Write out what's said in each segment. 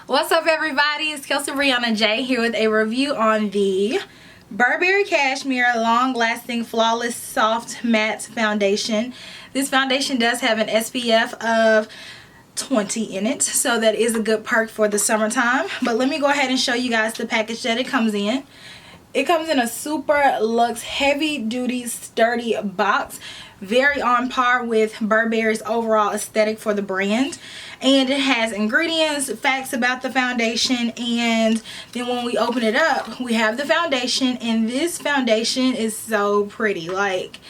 What's up, everybody? It's KelseeBrianaJai here with a review on the Burberry Cashmere Long Lasting Flawless Soft Matte Foundation. This foundation does have an SPF of 20 in it, so that is a good perk for the summertime. But let me go ahead and show you guys the package that it comes in. It comes in a super luxe, heavy duty, sturdy box. Very on par with Burberry's overall aesthetic for the brand. And it has ingredients, facts about the foundation, and then when we open it up, we have the foundation, and this foundation is so pretty. Like,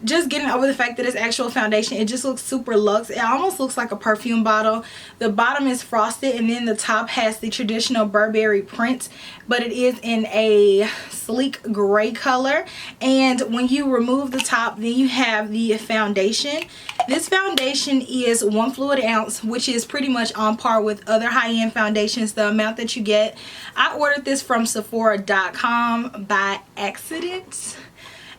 just getting over the fact that it's actual foundation, it just looks super luxe. It almost looks like a perfume bottle. The bottom is frosted, and then the top has the traditional Burberry print, but it is in a sleek gray color. And when you remove the top, then you have the foundation. This foundation is 1 fluid ounce, which is pretty much on par with other high-end foundations, the amount that you get. I ordered this from Sephora.com by accident.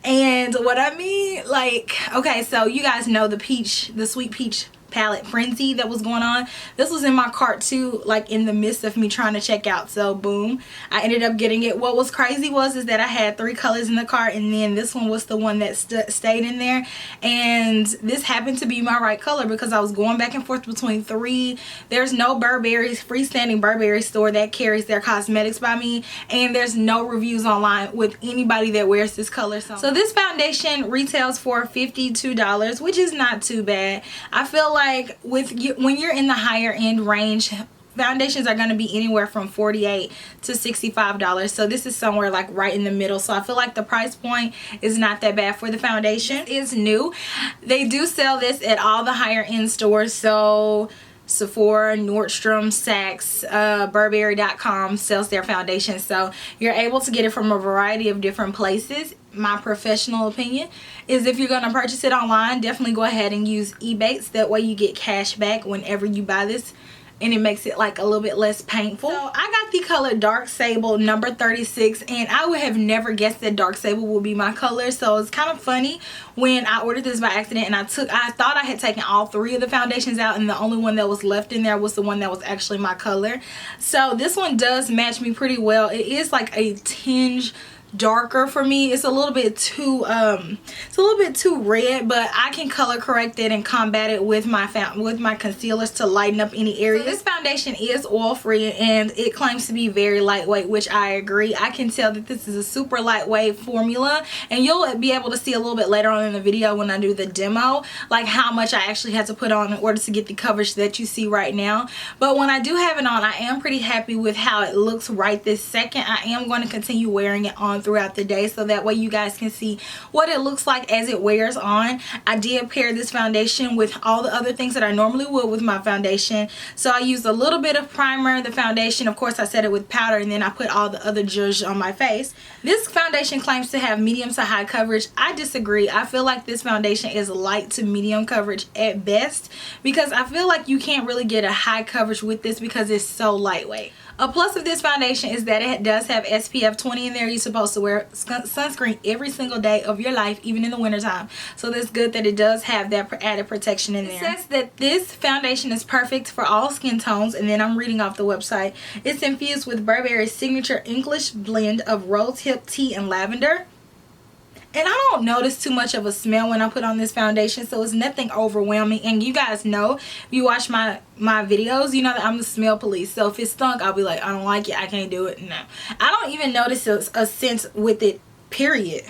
And what I mean, like, okay, so you guys know the sweet peach palette frenzy that was going on. This was in my cart too, like in the midst of me trying to check out. So boom, I ended up getting it. What was crazy is that I had 3 colors in the cart, and then this one was the one that stayed in there, and this happened to be my right color because I was going back and forth between 3. There's no freestanding Burberry store that carries their cosmetics by me, and there's no reviews online with anybody that wears this color. So this foundation retails for $52, which is not too bad. I feel like when you're in the higher end range, foundations are going to be anywhere from $48 to $65. So this is somewhere like right in the middle. So I feel like the price point is not that bad for the foundation. It's new. They do sell this at all the higher end stores. So Sephora, Nordstrom, Saks, Burberry.com sells their foundation. So you're able to get it from a variety of different places. My professional opinion is if you're going to purchase it online, definitely go ahead and use Ebates. That way you get cash back whenever you buy this, and it makes it like a little bit less painful. So I got the color Dark Sable number 36, and I would have never guessed that Dark Sable would be my color. So it's kind of funny when I ordered this by accident, and I thought I had taken all 3 of the foundations out, and the only one that was left in there was the one that was actually my color. So this one does match me pretty well. It is like a tinge darker for me. It's a little bit too red, but I can color correct it and combat it with my concealers to lighten up any areas. So this foundation is oil free, and it claims to be very lightweight, which I agree. I can tell that this is a super lightweight formula, and you'll be able to see a little bit later on in the video when I do the demo, like how much I actually had to put on in order to get the coverage that you see right now. But when I do have it on, I am pretty happy with how it looks right this second. I am going to continue wearing it on throughout the day, so that way you guys can see what it looks like as it wears on. I did pair this foundation with all the other things that I normally would with my foundation. So I used a little bit of primer, the foundation, of course I set it with powder, and then I put all the other zhuzh on my face. This foundation claims to have medium to high coverage. I disagree. I feel like this foundation is light to medium coverage at best, because I feel like you can't really get a high coverage with this because it's so lightweight. A plus of this foundation is that it does have SPF 20 in there. You're supposed to wear sunscreen every single day of your life, even in the wintertime. So that's good that it does have that added protection in there. It says that this foundation is perfect for all skin tones, and then I'm reading off the website. It's infused with Burberry's signature English blend of rose hip tea and lavender. And I don't notice too much of a smell when I put on this foundation, so it's nothing overwhelming. And you guys know, if you watch my videos, you know that I'm the smell police. So if it stunk, I'll be like, I don't like it, I can't do it. No, I don't even notice a scent with it, period.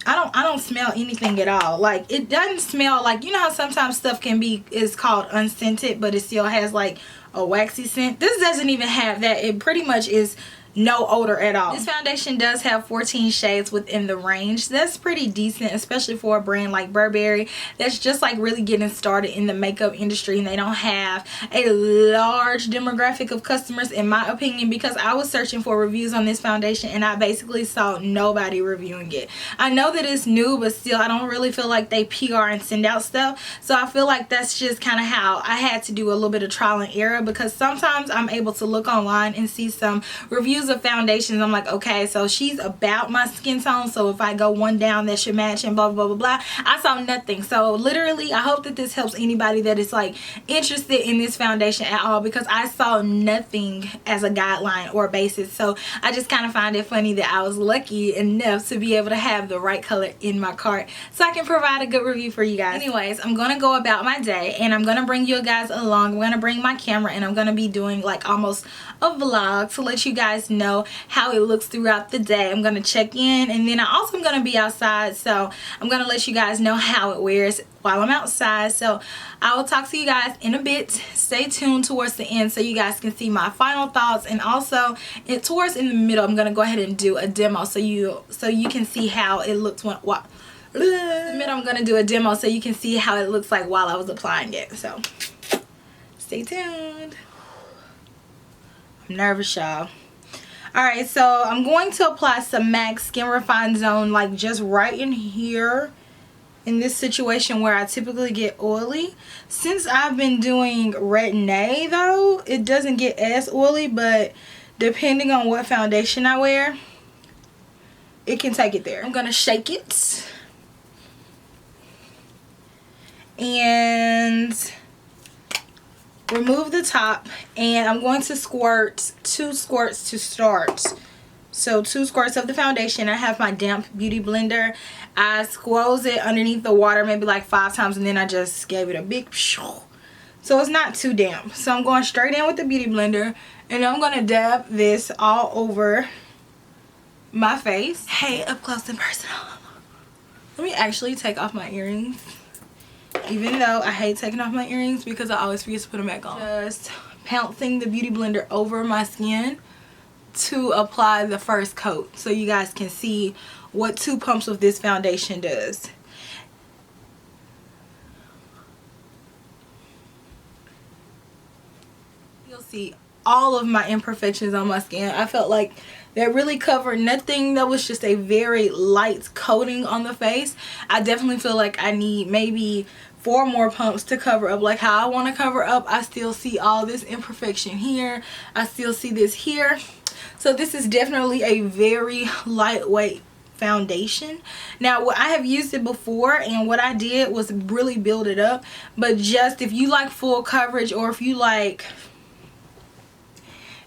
I don't smell anything at all. Like, it doesn't smell like, you know how sometimes stuff is called unscented, but it still has like a waxy scent. This doesn't even have that. It pretty much is no odor at all. This foundation does have 14 shades within the range. That's pretty decent, especially for a brand like Burberry that's just like really getting started in the makeup industry, and they don't have a large demographic of customers, in my opinion, because I was searching for reviews on this foundation and I basically saw nobody reviewing it. I know that it's new, but still I don't really feel like they PR and send out stuff. So I feel like that's just kind of how I had to do a little bit of trial and error, because sometimes I'm able to look online and see some reviews choices of foundations, I'm like, okay, so she's about my skin tone, so if I go one down that should match and blah blah blah blah. I saw nothing. So literally I hope that this helps anybody that is like interested in this foundation at all, because I saw nothing as a guideline or a basis. So I just kind of find it funny that I was lucky enough to be able to have the right color in my cart so I can provide a good review for you guys. Anyways, I'm gonna go about my day and I'm gonna bring you guys along. I'm gonna bring my camera and I'm gonna be doing like almost a vlog to let you guys know how it looks throughout the day. I'm gonna check in, and then I also am gonna be outside, so I'm gonna let you guys know how it wears while I'm outside. So I will talk to you guys in a bit. Stay tuned towards the end so you guys can see my final thoughts, and also towards in the middle I'm gonna go ahead and do a demo so you can see how it looks when in the middle I'm gonna do a demo so you can see how it looks like while I was applying it. So stay tuned. I'm nervous, y'all. Alright, so I'm going to apply some MAC Skin Refine Zone, like just right in here in this situation where I typically get oily. Since I've been doing Retin-A though, it doesn't get as oily, but depending on what foundation I wear, it can take it there. I'm gonna shake it and remove the top, and I'm going to squirt 2 squirts to start. So 2 squirts of the foundation. I have my damp beauty blender. I squoze it underneath the water maybe like 5 times, and then I just gave it a big so it's not too damp. So I'm going straight in with the beauty blender, and I'm going to dab this all over my face. Hey, up close and personal. Let me actually take off my earrings, even though I hate taking off my earrings because I always forget to put them back on. Just pouncing the beauty blender over my skin to apply the first coat so you guys can see what 2 pumps of this foundation does. You'll see all of my imperfections on my skin. I felt like that really covered nothing. That was just a very light coating on the face. I definitely feel like I need maybe 4 more pumps to cover up like how I want to cover up. I still see all this imperfection here. I still see this here. So this is definitely a very lightweight foundation. Now, I have used it before, and what I did was really build it up. But just if you like full coverage, or if you like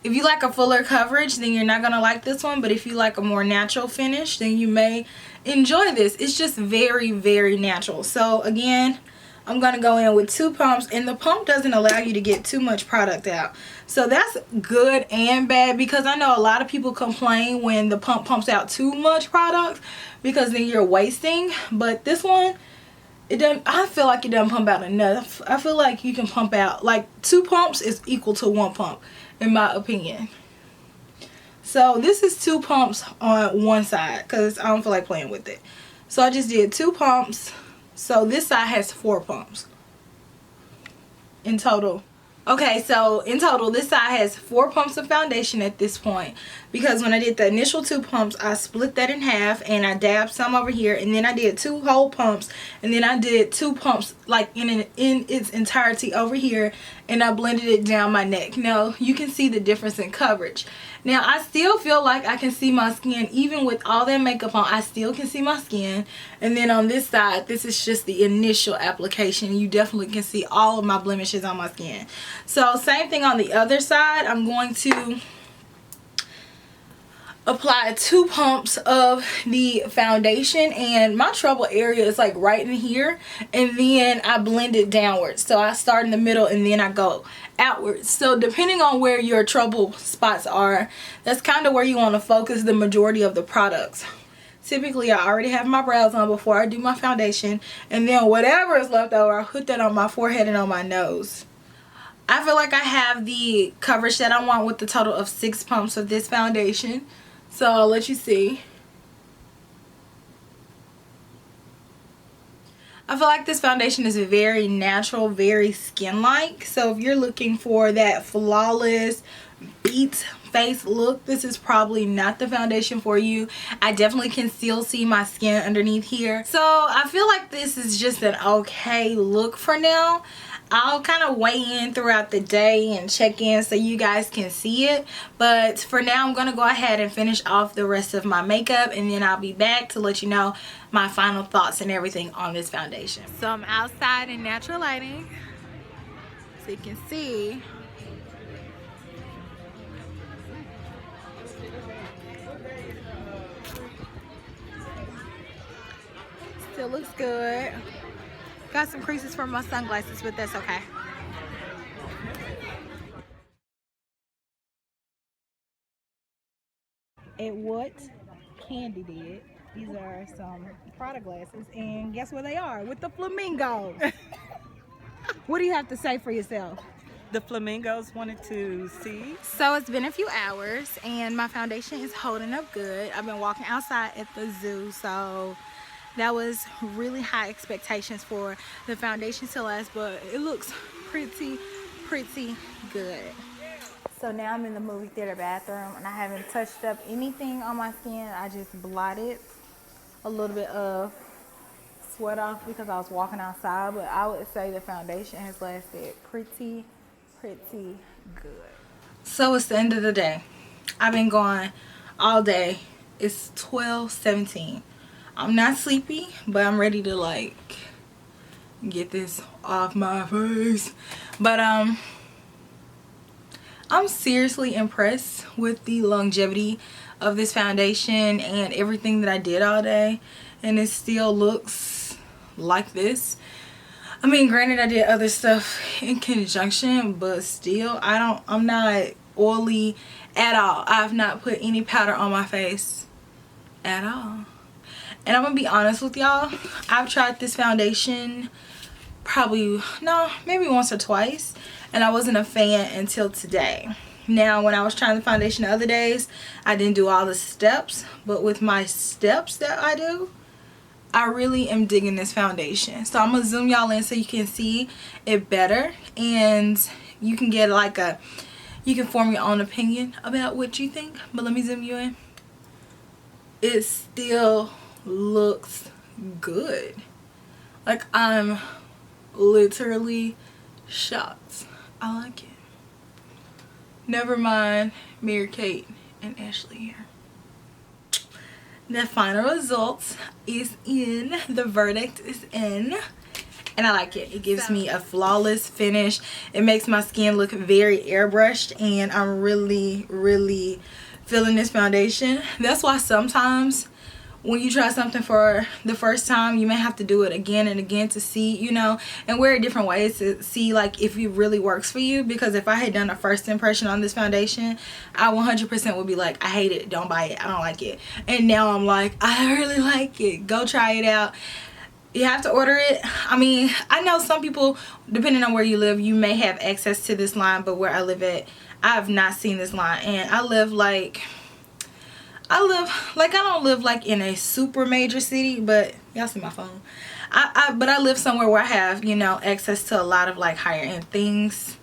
a fuller coverage, then you're not gonna like this one. But if you like a more natural finish, then you may enjoy this. It's just very, very natural. So again, I'm going to go in with 2 pumps, and the pump doesn't allow you to get too much product out. So that's good and bad, because I know a lot of people complain when the pump pumps out too much product because then you're wasting. But this one, it doesn't. I feel like it doesn't pump out enough. I feel like you can pump out, like 2 pumps is equal to 1 pump in my opinion. So this is 2 pumps on one side because I don't feel like playing with it. So I just did 2 pumps. So this side has 4 pumps in total. Okay, so in total this side has 4 pumps of foundation at this point, because when I did the initial 2 pumps I split that in half and I dabbed some over here, and then I did 2 whole pumps, and then I did 2 pumps like in its entirety over here, and I blended it down my neck. Now you can see the difference in coverage. Now I still feel like I can see my skin even with all that makeup on. I still can see my skin. And then on this side, this is just the initial application. You definitely can see all of my blemishes on my skin. So same thing on the other side. I'm going to apply 2 pumps of the foundation, and my trouble area is like right in here, and then I blend it downwards. So I start in the middle and then I go outwards. So depending on where your trouble spots are, that's kind of where you want to focus the majority of the products. Typically I already have my brows on before I do my foundation, and then whatever is left over I put that on my forehead and on my nose. I feel like I have the coverage that I want with the total of 6 pumps of this foundation. So I'll let you see. I feel like this foundation is very natural, very skin-like. So if you're looking for that flawless beat face look, this is probably not the foundation for you. I definitely can still see my skin underneath here. So I feel like this is just an okay look for now. I'll kind of weigh in throughout the day and check in so you guys can see it. But for now, I'm going to go ahead and finish off the rest of my makeup, and then I'll be back to let you know my final thoughts and everything on this foundation. So I'm outside in natural lighting, so you can see. Still looks good. Got some creases from my sunglasses, but that's okay. At what Candy did. These are some Prada glasses, and guess where they are? With the flamingos. What do you have to say for yourself? The flamingos wanted to see. So it's been a few hours, and my foundation is holding up good. I've been walking outside at the zoo, so that was really high expectations for the foundation to last, but it looks pretty good. So now I'm in the movie theater bathroom, and I haven't touched up anything on my skin. I just blotted a little bit of sweat off because I was walking outside, but I would say the foundation has lasted pretty good. So it's the end of the day. I've been gone all day. It's 12:17. I'm not sleepy, but I'm ready to like get this off my face. But I'm seriously impressed with the longevity of this foundation and everything that I did all day, and it still looks like this. I mean, granted, I did other stuff in conjunction, but still, I'm not oily at all. I've not put any powder on my face at all. And I'm gonna be honest with y'all, I've tried this foundation maybe once or twice, and I wasn't a fan until today. Now, when I was trying the foundation the other days, I didn't do all the steps, but with my steps that I do, I really am digging this foundation. So I'm gonna zoom y'all in so you can see it better, and you can get like you can form your own opinion about what you think. But let me zoom you in. It still looks good. Like, I'm literally shocked. I like it. Never mind Mary Kate and Ashley here. The final result is in. The verdict is in, and I like it. It gives me a flawless finish. It makes my skin look very airbrushed, and I'm really feeling this foundation. That's why sometimes when you try something for the first time, you may have to do it again and again to see, you know, and wear it different ways to see like if it really works for you. Because if I had done a first impression on this foundation, I 100% would be like, I hate it, don't buy it, I don't like it. And now I'm like, I really like it. Go try it out. You have to order it. I mean, I know some people, depending on where you live, you may have access to this line, but where I live at, I have not seen this line. And I don't live like in a super major city, but y'all see my phone. But I live somewhere where I have, you know, access to a lot of like higher end things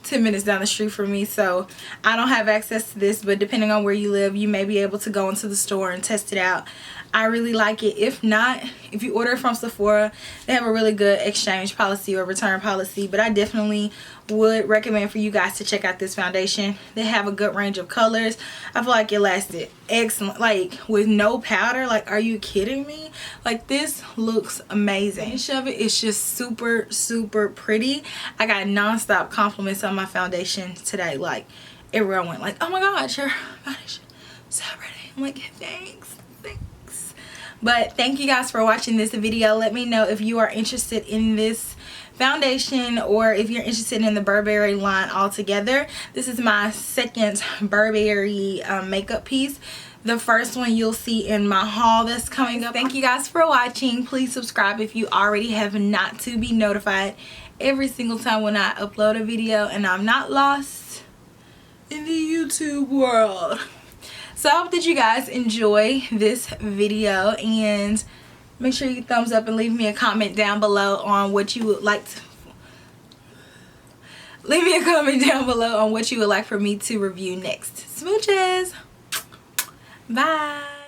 10 minutes down the street from me. So I don't have access to this, but depending on where you live, you may be able to go into the store and test it out. I really like it. If not, if you order from Sephora, they have a really good exchange policy or return policy, but I definitely would recommend for you guys to check out this foundation. They have a good range of colors. I feel like it lasted excellent, like with no powder. Like, are you kidding me? Like, this looks amazing. The finish of it is just super pretty. I got non-stop compliments on my foundation today. Like, everyone went like, oh my god, your foundation so pretty. I'm like, thanks. But thank you guys for watching this video. Let me know if you are interested in this foundation or if you're interested in the Burberry line altogether. This is my second Burberry makeup piece. The first one you'll see in my haul that's coming up. Thank you guys for watching. Please subscribe if you already have not to be notified every single time when I upload a video and I'm not lost in the YouTube world. So I hope that you guys enjoy this video, and make sure you thumbs up and leave me a comment down below on what you would like to for me to review next. Smooches. Bye.